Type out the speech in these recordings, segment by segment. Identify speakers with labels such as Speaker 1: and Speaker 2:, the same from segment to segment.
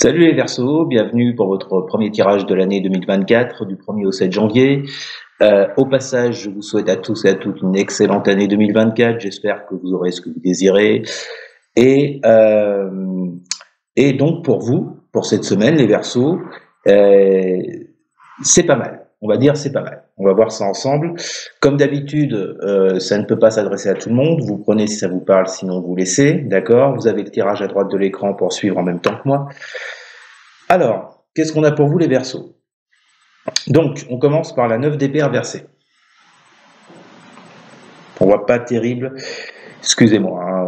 Speaker 1: Salut les Verseaux, bienvenue pour votre premier tirage de l'année 2024, du 1er au 7 janvier. Au passage, je vous souhaite à tous et à toutes une excellente année 2024. J'espère que vous aurez ce que vous désirez. Et, euh, et donc pour vous, pour cette semaine, les Verseaux, c'est pas mal. On va dire c'est pas mal. On va voir ça ensemble. Comme d'habitude, ça ne peut pas s'adresser à tout le monde. Vous prenez si ça vous parle, sinon vous laissez. D'accord? Vous avez le tirage à droite de l'écran pour suivre en même temps que moi. Alors, qu'est-ce qu'on a pour vous les Verseaux? Donc, on commence par la 9 d'épée inversée. On voit pas terrible. Excusez-moi.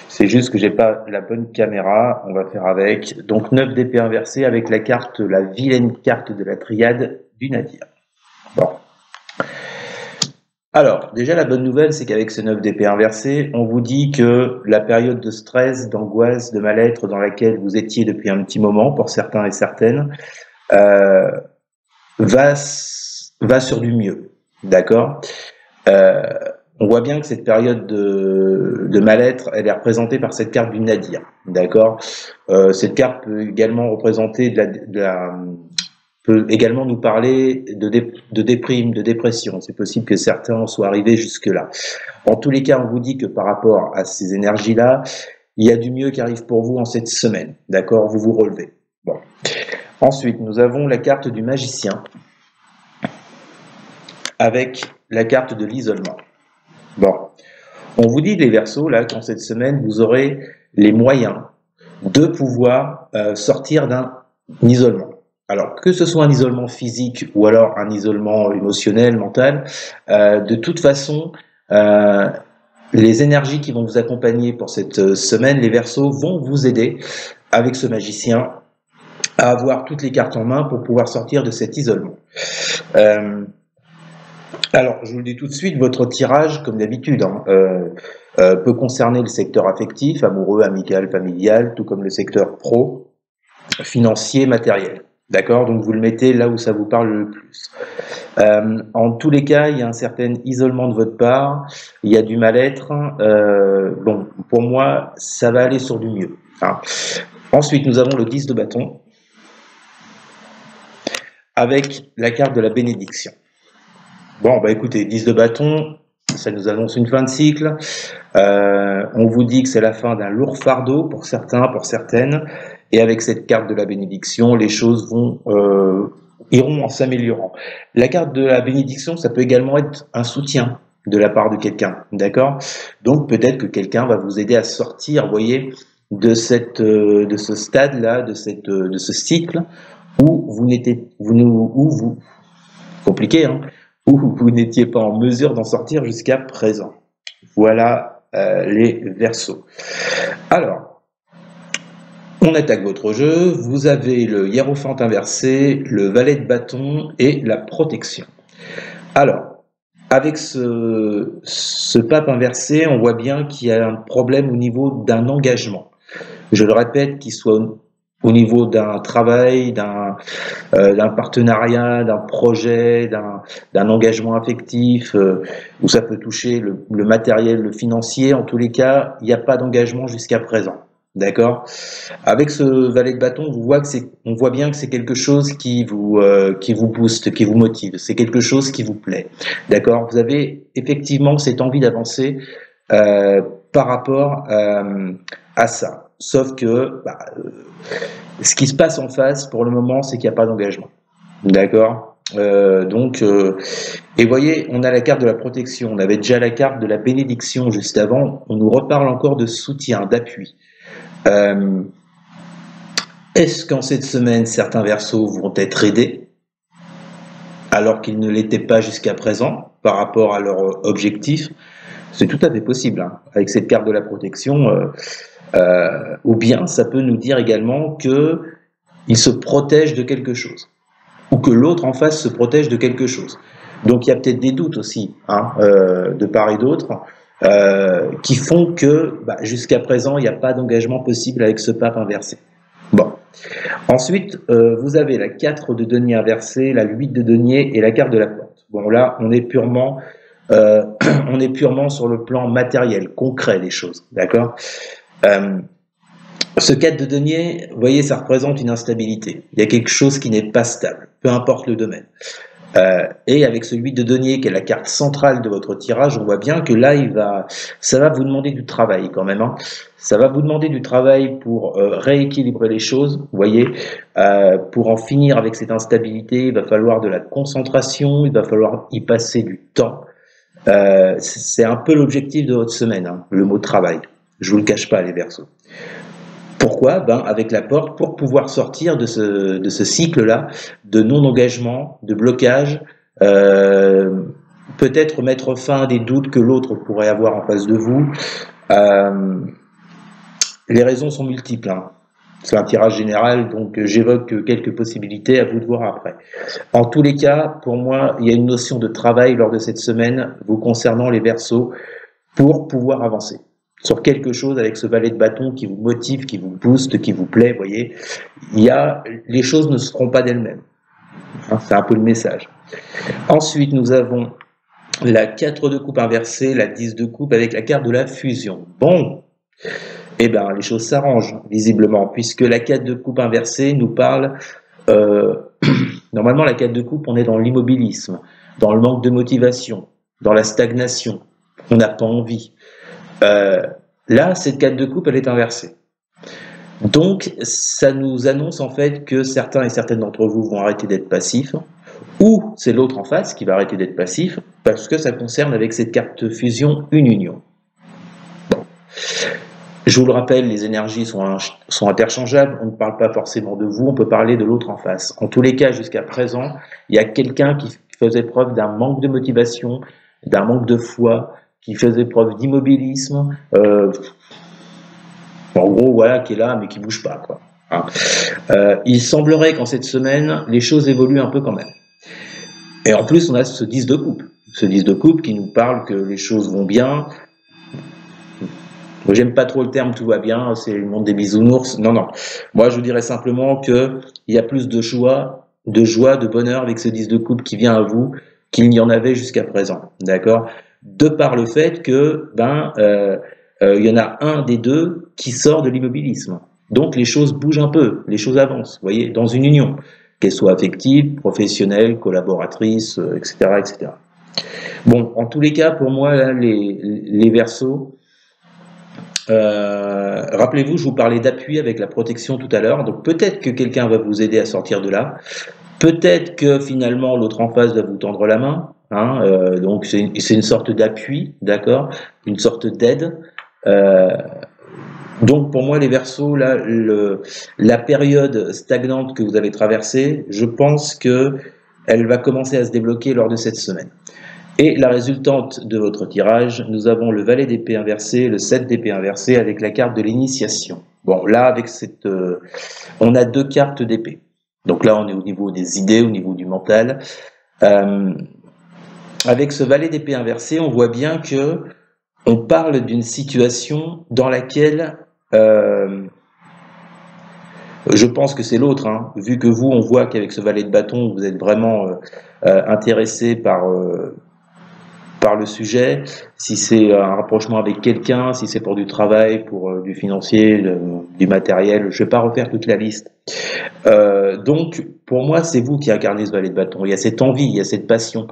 Speaker 1: C'est juste que j'ai pas la bonne caméra. On va faire avec. Donc, 9 d'épée inversée avec la carte, la vilaine carte de la triade du Nadir. Bon. Alors, déjà, la bonne nouvelle, c'est qu'avec ce 9 d'épée inversée, on vous dit que la période de stress, d'angoisse, de mal-être dans laquelle vous étiez depuis un petit moment, pour certains et certaines, va sur du mieux. D'accord? On voit bien que cette période de mal-être, elle est représentée par cette carte du Nadir. D'accord? Cette carte peut également représenter peut également nous parler de déprime, de dépression. C'est possible que certains en soient arrivés jusque-là. En tous les cas, on vous dit que par rapport à ces énergies-là, il y a du mieux qui arrive pour vous en cette semaine. D'accord? Vous vous relevez. Bon. Ensuite, nous avons la carte du magicien avec la carte de l'isolement. Bon. On vous dit, les Verseaux, là, qu'en cette semaine, vous aurez les moyens de pouvoir sortir d'un isolement. Alors, que ce soit un isolement physique ou alors un isolement émotionnel, mental, de toute façon, les énergies qui vont vous accompagner pour cette semaine, les Verseaux, vont vous aider avec ce magicien à avoir toutes les cartes en main pour pouvoir sortir de cet isolement. Alors, je vous le dis tout de suite, votre tirage, comme d'habitude, peut concerner le secteur affectif, amoureux, amical, familial, tout comme le secteur pro, financier, matériel. D'accord? Donc vous le mettez là où ça vous parle le plus. En tous les cas, il y a un certain isolement de votre part, il y a du mal-être. Bon, pour moi, ça va aller sur du mieux. Hein. Ensuite, nous avons le 10 de bâton avec la carte de la bénédiction. Bon, bah écoutez, 10 de bâton, ça nous annonce une fin de cycle. On vous dit que c'est la fin d'un lourd fardeau pour certains, pour certaines. Et avec cette carte de la bénédiction, les choses iront en s'améliorant. La carte de la bénédiction, ça peut également être un soutien de la part de quelqu'un, d'accord? Donc peut-être que quelqu'un va vous aider à sortir, vous voyez, de ce stade-là, de ce cycle où compliqué, hein, où vous n'étiez pas en mesure d'en sortir jusqu'à présent. Voilà les Verseaux. Alors, on attaque votre jeu, vous avez le hiérophante inversé, le valet de bâton et la protection. Alors, avec ce pape inversé, on voit bien qu'il y a un problème au niveau d'un engagement. Je le répète, qu'il soit au niveau d'un travail, d'un partenariat, d'un projet, d'un engagement affectif, où ça peut toucher le matériel, le financier. En tous les cas, il n'y a pas d'engagement jusqu'à présent. D'accord? Avec ce valet de bâton, on voit bien que c'est quelque chose qui vous booste, qui vous motive. C'est quelque chose qui vous plaît. D'accord? Vous avez effectivement cette envie d'avancer par rapport à ça. Sauf que ce qui se passe en face pour le moment, c'est qu'il n'y a pas d'engagement. D'accord? Et voyez, on a la carte de la protection. On avait déjà la carte de la bénédiction juste avant. On nous reparle encore de soutien, d'appui. Est-ce qu'en cette semaine, certains Verseaux vont être aidés alors qu'ils ne l'étaient pas jusqu'à présent par rapport à leur objectif? C'est tout à fait possible, hein, avec cette carte de la protection. Ou bien ça peut nous dire également qu'ils se protègent de quelque chose ou que l'autre en face se protège de quelque chose. Donc il y a peut-être des doutes aussi, hein, de part et d'autre, qui font que jusqu'à présent, il n'y a pas d'engagement possible avec ce pape inversé. Bon. Ensuite, vous avez la 4 de denier inversé, la 8 de denier et la carte de la porte. Bon, là, on est purement sur le plan matériel, concret des choses, d'accord? Ce 4 de denier, vous voyez, ça représente une instabilité. Il y a quelque chose qui n'est pas stable, peu importe le domaine. Et avec ce 8 de denier, qui est la carte centrale de votre tirage, on voit bien que là, ça va vous demander du travail quand même. Hein. Ça va vous demander du travail pour rééquilibrer les choses. Vous voyez, pour en finir avec cette instabilité, il va falloir de la concentration, il va falloir y passer du temps. C'est un peu l'objectif de votre semaine, hein, le mot travail. Je vous le cache pas, les Verseaux. Pourquoi? Avec la porte, pour pouvoir sortir de ce cycle-là, de non-engagement, de blocage, peut-être mettre fin à des doutes que l'autre pourrait avoir en face de vous. Les raisons sont multiples. Hein. C'est un tirage général, donc j'évoque quelques possibilités, à vous de voir après. En tous les cas, pour moi, il y a une notion de travail lors de cette semaine vous concernant les Verseaux pour pouvoir avancer sur quelque chose avec ce valet de bâton qui vous motive, qui vous booste, qui vous plaît, vous voyez. Les choses ne seront pas d'elles-mêmes. Hein, c'est un peu le message. Ensuite, nous avons la 4 de coupe inversée, la 10 de coupe avec la carte de la fusion. Bon, eh bien, les choses s'arrangent, visiblement, puisque la 4 de coupe inversée nous parle... normalement, la 4 de coupe, on est dans l'immobilisme, dans le manque de motivation, dans la stagnation. On n'a pas envie. Là, cette 4 de coupe, elle est inversée. Donc, ça nous annonce en fait que certains et certaines d'entre vous vont arrêter d'être passifs, ou c'est l'autre en face qui va arrêter d'être passif, parce que ça concerne avec cette carte fusion une union. Bon. Je vous le rappelle, les énergies sont interchangeables, on ne parle pas forcément de vous, on peut parler de l'autre en face. En tous les cas, jusqu'à présent, il y a quelqu'un qui faisait preuve d'un manque de motivation, d'un manque de foi, qui faisait preuve d'immobilisme, en gros, voilà, qui est là, mais qui bouge pas, quoi. Hein. Il semblerait qu'en cette semaine, les choses évoluent un peu quand même. Et en plus, on a ce 10 de coupe. Ce 10 de coupe qui nous parle que les choses vont bien. J'aime pas trop le terme « tout va bien », c'est le monde des bisounours. Non, non. Moi, je vous dirais simplement qu'il y a plus de joie, de bonheur avec ce 10 de coupe qui vient à vous qu'il n'y en avait jusqu'à présent. D'accord ? De par le fait que y en a un des deux qui sort de l'immobilisme. Donc les choses bougent un peu, les choses avancent, vous voyez, dans une union, qu'elle soit affective, professionnelle, collaboratrice, etc., etc. Bon, en tous les cas, pour moi, là, les Verseaux, rappelez-vous, je vous parlais d'appui avec la protection tout à l'heure, donc peut-être que quelqu'un va vous aider à sortir de là, peut-être que finalement l'autre en face va vous tendre la main, hein, donc c'est une sorte d'appui, d'accord, une sorte d'aide. Donc pour moi les Verseaux, là, la période stagnante que vous avez traversée, je pense que elle va commencer à se débloquer lors de cette semaine. Et la résultante de votre tirage, nous avons le valet d'épée inversé, le 7 d'épée inversé avec la carte de l'initiation. Bon, là avec on a deux cartes d'épée. Donc là on est au niveau des idées, au niveau du mental. Avec ce valet d'épée inversé, on voit bien que on parle d'une situation dans laquelle je pense que c'est l'autre, hein, vu que vous, on voit qu'avec ce valet de bâton, vous êtes vraiment intéressé par le sujet, si c'est un rapprochement avec quelqu'un, si c'est pour du travail, pour du financier, du matériel, je ne vais pas refaire toute la liste. Donc, pour moi, c'est vous qui incarnez ce valet de bâton. Il y a cette envie, il y a cette passion.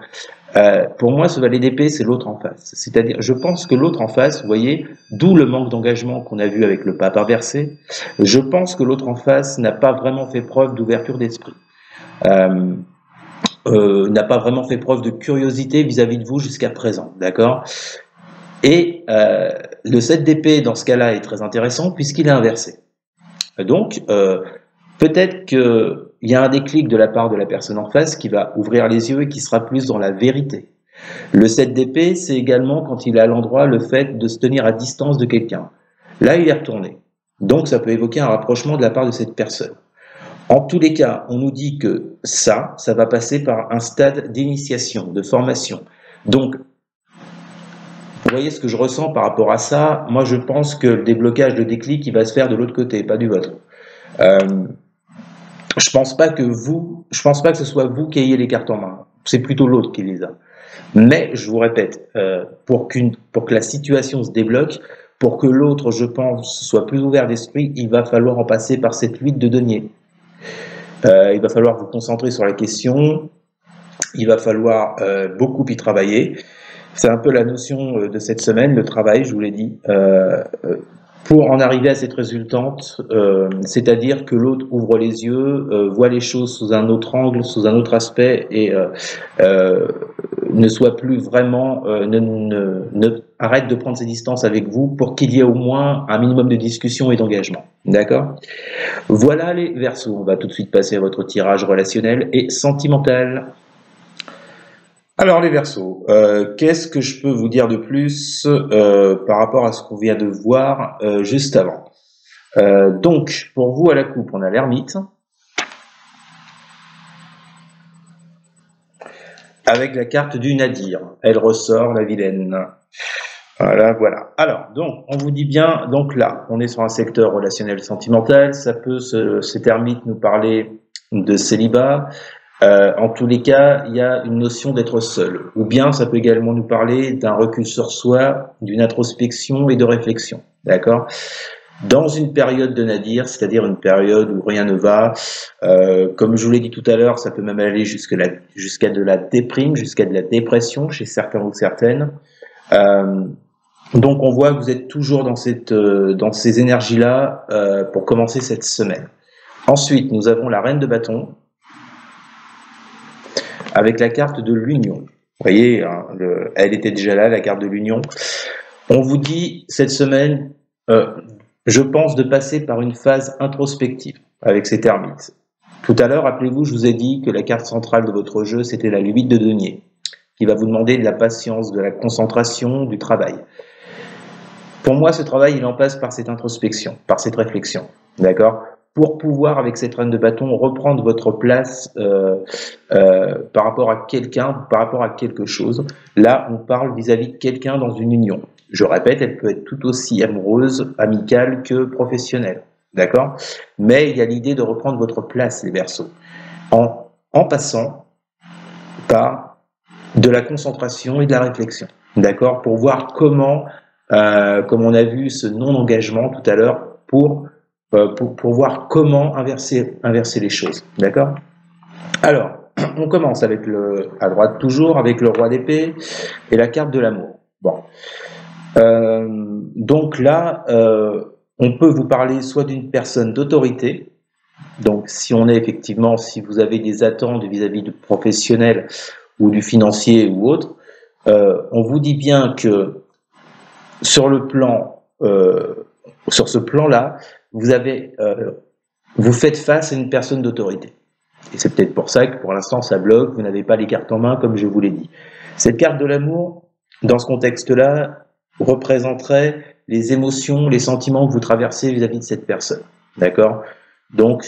Speaker 1: Pour moi, ce valet d'épée, c'est l'autre en face. C'est-à-dire, je pense que l'autre en face, vous voyez, d'où le manque d'engagement qu'on a vu avec le pape inversé, je pense que l'autre en face n'a pas vraiment fait preuve d'ouverture d'esprit. N'a pas vraiment fait preuve de curiosité vis-à-vis de vous jusqu'à présent, d'accord? Et le 7 d'épée, dans ce cas-là, est très intéressant puisqu'il est inversé. Donc, peut-être qu'il y a un déclic de la part de la personne en face qui va ouvrir les yeux et qui sera plus dans la vérité. Le 7 d'épée, c'est également, quand il est à l'endroit, le fait de se tenir à distance de quelqu'un. Là, il est retourné. Donc, ça peut évoquer un rapprochement de la part de cette personne. En tous les cas, on nous dit que ça va passer par un stade d'initiation, de formation. Donc, vous voyez ce que je ressens par rapport à ça. Moi, je pense que le déblocage de déclic, il va se faire de l'autre côté, pas du vôtre. Je pense pas que ce soit vous qui ayez les cartes en main. C'est plutôt l'autre qui les a. Mais, je vous répète, pour que la situation se débloque, pour que l'autre, je pense, soit plus ouvert d'esprit, il va falloir en passer par cette 8 de denier. Il va falloir vous concentrer sur la question, il va falloir beaucoup y travailler. C'est un peu la notion de cette semaine, le travail, je vous l'ai dit, pour en arriver à cette résultante, c'est-à-dire que l'autre ouvre les yeux, voit les choses sous un autre angle, sous un autre aspect, et ne soit plus vraiment, arrête de prendre ses distances avec vous pour qu'il y ait au moins un minimum de discussion et d'engagement. D'accord? Voilà les Verseaux. On va tout de suite passer à votre tirage relationnel et sentimental. Alors les Verseaux, qu'est-ce que je peux vous dire de plus par rapport à ce qu'on vient de voir juste avant? Donc, pour vous à la coupe, on a l'ermite, avec la carte du Nadir. Elle ressort, la vilaine. Voilà, voilà. Alors, donc, on vous dit bien, donc là, on est sur un secteur relationnel sentimental, ça peut, cet ermite nous parler de célibat. En tous les cas, il y a une notion d'être seul. Ou bien, ça peut également nous parler d'un recul sur soi, d'une introspection et de réflexion. D'accord? Dans une période de nadir, c'est-à-dire une période où rien ne va, comme je vous l'ai dit tout à l'heure, ça peut même aller jusqu'à de la déprime, jusqu'à de la dépression chez certains ou certaines. Donc on voit que vous êtes toujours dans ces énergies-là pour commencer cette semaine. Ensuite, nous avons la reine de bâton avec la carte de l'union. Vous voyez, hein, elle était déjà là, la carte de l'union. On vous dit cette semaine, je pense, de passer par une phase introspective avec cet ermite. Tout à l'heure, rappelez-vous, je vous ai dit que la carte centrale de votre jeu, c'était la 8 de denier, qui va vous demander de la patience, de la concentration, du travail. Pour moi, ce travail, il en passe par cette introspection, par cette réflexion, d'accord ? Pour pouvoir, avec cette reine de bâton, reprendre votre place par rapport à quelqu'un, par rapport à quelque chose. Là, on parle vis-à-vis de quelqu'un dans une union. Je répète, elle peut être tout aussi amoureuse, amicale que professionnelle, d'accord? Mais il y a l'idée de reprendre votre place, les Verseaux, en passant par de la concentration et de la réflexion, d'accord? Pour voir comment, comme on a vu ce non-engagement tout à l'heure, pour voir comment inverser les choses, d'accord? Alors, on commence avec à droite toujours, avec le roi d'épée et la carte de l'amour. Bon. Donc là, on peut vous parler soit d'une personne d'autorité, donc si vous avez des attentes vis-à-vis du professionnel ou du financier ou autre, on vous dit bien que sur ce plan-là, vous faites face à une personne d'autorité. Et c'est peut-être pour ça que pour l'instant ça bloque, vous n'avez pas les cartes en main comme je vous l'ai dit. Cette carte de l'amour, dans ce contexte-là, représenterait les émotions, les sentiments que vous traversez vis-à-vis de cette personne. D'accord? Donc,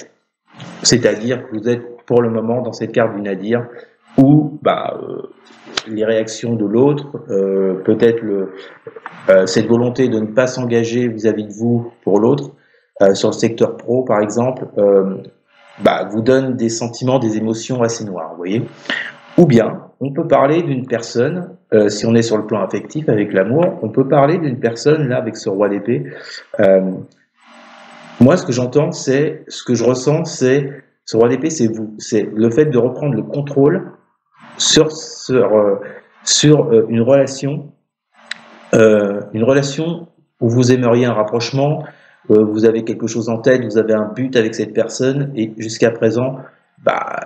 Speaker 1: c'est-à-dire que vous êtes pour le moment dans cette carte du nadir où les réactions de l'autre, peut-être cette volonté de ne pas s'engager vis-à-vis de vous pour l'autre, sur le secteur pro par exemple, vous donne des sentiments, des émotions assez noires, vous voyez. Ou bien, on peut parler d'une personne, si on est sur le plan affectif avec l'amour, on peut parler d'une personne, là, avec ce roi d'épée. Moi, ce que j'entends, ce que je ressens, c'est, ce roi d'épée, c'est vous. C'est le fait de reprendre le contrôle sur une relation où vous aimeriez un rapprochement, vous avez quelque chose en tête, vous avez un but avec cette personne, et jusqu'à présent,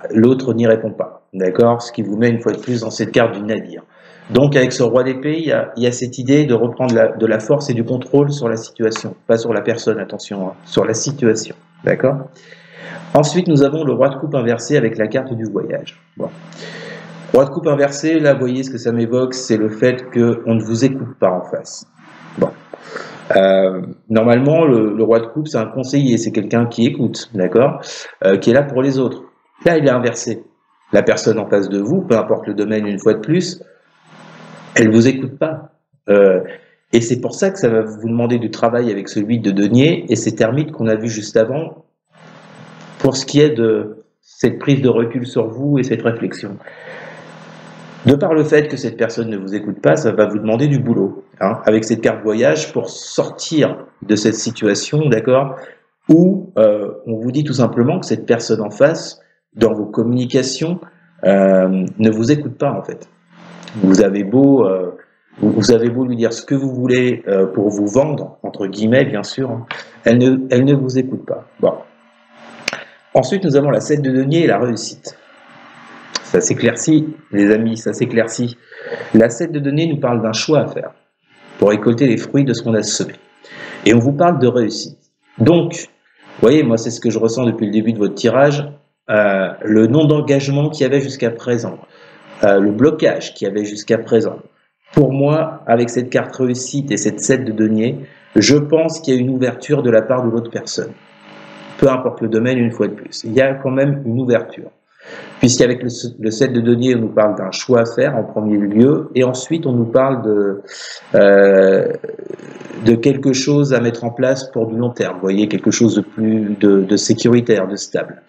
Speaker 1: l'autre n'y répond pas, d'accord? Ce qui vous met une fois de plus dans cette carte du nadir. Donc avec ce roi d'épée, il y a cette idée de reprendre de la force et du contrôle sur la situation, pas sur la personne, attention, hein, sur la situation, d'accord? Ensuite, nous avons le roi de coupe inversé avec la carte du voyage. Bon. Roi de coupe inversé, là, vous voyez ce que ça m'évoque, c'est le fait qu'on ne vous écoute pas en face. Bon. Normalement, le roi de coupe, c'est un conseiller, c'est quelqu'un qui écoute, d'accord, qui est là pour les autres. Là, il est inversé. La personne en face de vous, peu importe le domaine une fois de plus, elle vous écoute pas. Et c'est pour ça que ça va vous demander du travail avec celui de denier et cet ermite qu'on a vu juste avant, pour ce qui est de cette prise de recul sur vous et cette réflexion. De par le fait que cette personne ne vous écoute pas, ça va vous demander du boulot, hein, avec cette carte voyage pour sortir de cette situation, d'accord, où on vous dit tout simplement que cette personne en face, dans vos communications, ne vous écoute pas en fait. Vous avez beau, vous avez beau lui dire ce que vous voulez pour vous vendre, entre guillemets bien sûr, hein, elle ne vous écoute pas. Bon. Ensuite, nous avons la 7 de denier et la réussite. Ça s'éclaircit, les amis, ça s'éclaircit. La 7 de denier nous parle d'un choix à faire pour récolter les fruits de ce qu'on a semé. Et on vous parle de réussite. Donc, vous voyez, moi, c'est ce que je ressens depuis le début de votre tirage. Le non-engagement qu'il y avait jusqu'à présent, le blocage qu'il y avait jusqu'à présent. Pour moi, avec cette carte réussite et cette 7 de denier, je pense qu'il y a une ouverture de la part de l'autre personne. Peu importe le domaine, une fois de plus. Il y a quand même une ouverture. Puisqu'avec le 7 de denier, on nous parle d'un choix à faire en premier lieu, et ensuite on nous parle de quelque chose à mettre en place pour du long terme. Vous voyez, quelque chose de plus de sécuritaire, de stable.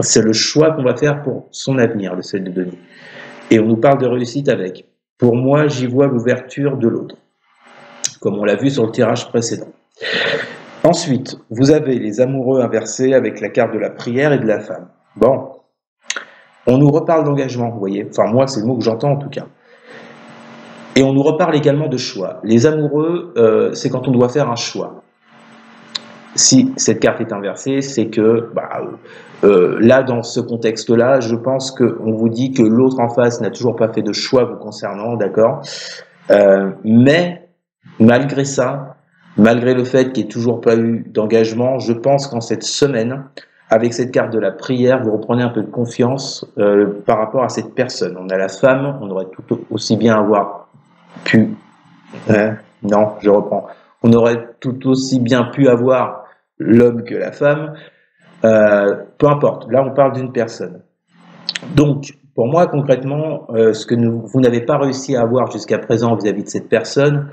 Speaker 1: C'est le choix qu'on va faire pour son avenir, le 7 de denier. Et on nous parle de réussite avec. Pour moi, j'y vois l'ouverture de l'autre, comme on l'a vu sur le tirage précédent. Ensuite, vous avez les amoureux inversés avec la carte de la prière et de la femme. Bon, on nous reparle d'engagement, vous voyez. Enfin, moi, c'est le mot que j'entends en tout cas. Et on nous reparle également de choix. Les amoureux, c'est quand on doit faire un choix. Si cette carte est inversée, c'est que là, dans ce contexte-là, je pense qu'on vous dit que l'autre en face n'a toujours pas fait de choix vous concernant, d'accord, mais malgré ça, malgré le fait qu'il n'y ait toujours pas eu d'engagement, je pense qu'en cette semaine, avec cette carte de la prière, vous reprenez un peu de confiance par rapport à cette personne. On a la femme, on aurait tout aussi bien avoir pu... non, je reprends. On aurait tout aussi bien pu avoir l'homme que la femme. Peu importe, là on parle d'une personne. Donc, pour moi, concrètement, ce que vous n'avez pas réussi à avoir jusqu'à présent vis-à-vis de cette personne,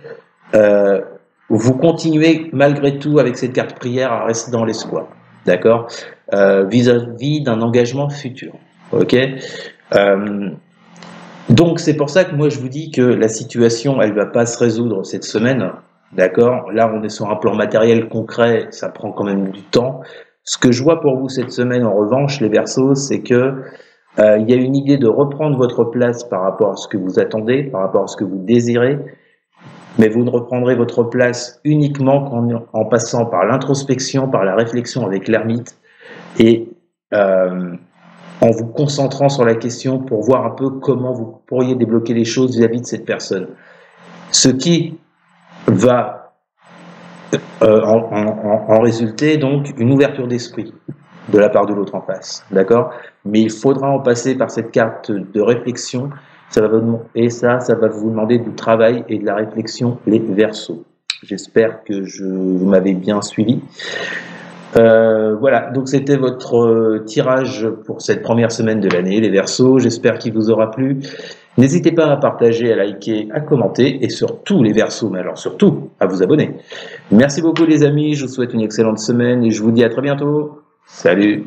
Speaker 1: vous continuez malgré tout avec cette carte prière à rester dans l'espoir, d'accord, vis-à-vis d'un engagement futur, ok. Donc c'est pour ça que moi je vous dis que la situation elle va pas se résoudre cette semaine, d'accord. Là on est sur un plan matériel concret, ça prend quand même du temps. Ce que je vois pour vous cette semaine en revanche les Verseaux, c'est que il y a une idée de reprendre votre place par rapport à ce que vous attendez, par rapport à ce que vous désirez. Mais vous ne reprendrez votre place uniquement en passant par l'introspection, par la réflexion avec l'ermite et en vous concentrant sur la question pour voir un peu comment vous pourriez débloquer les choses vis-à-vis de cette personne. Ce qui va en résulter donc une ouverture d'esprit de la part de l'autre en face, d'accord? Mais il faudra en passer par cette carte de réflexion. Ça va vous demander du travail et de la réflexion, les Verseaux. J'espère que vous m'avez bien suivi. Voilà, donc c'était votre tirage pour cette première semaine de l'année, les Verseaux. J'espère qu'il vous aura plu. N'hésitez pas à partager, à liker, à commenter et surtout les Verseaux, mais alors surtout à vous abonner. Merci beaucoup les amis, je vous souhaite une excellente semaine et je vous dis à très bientôt. Salut!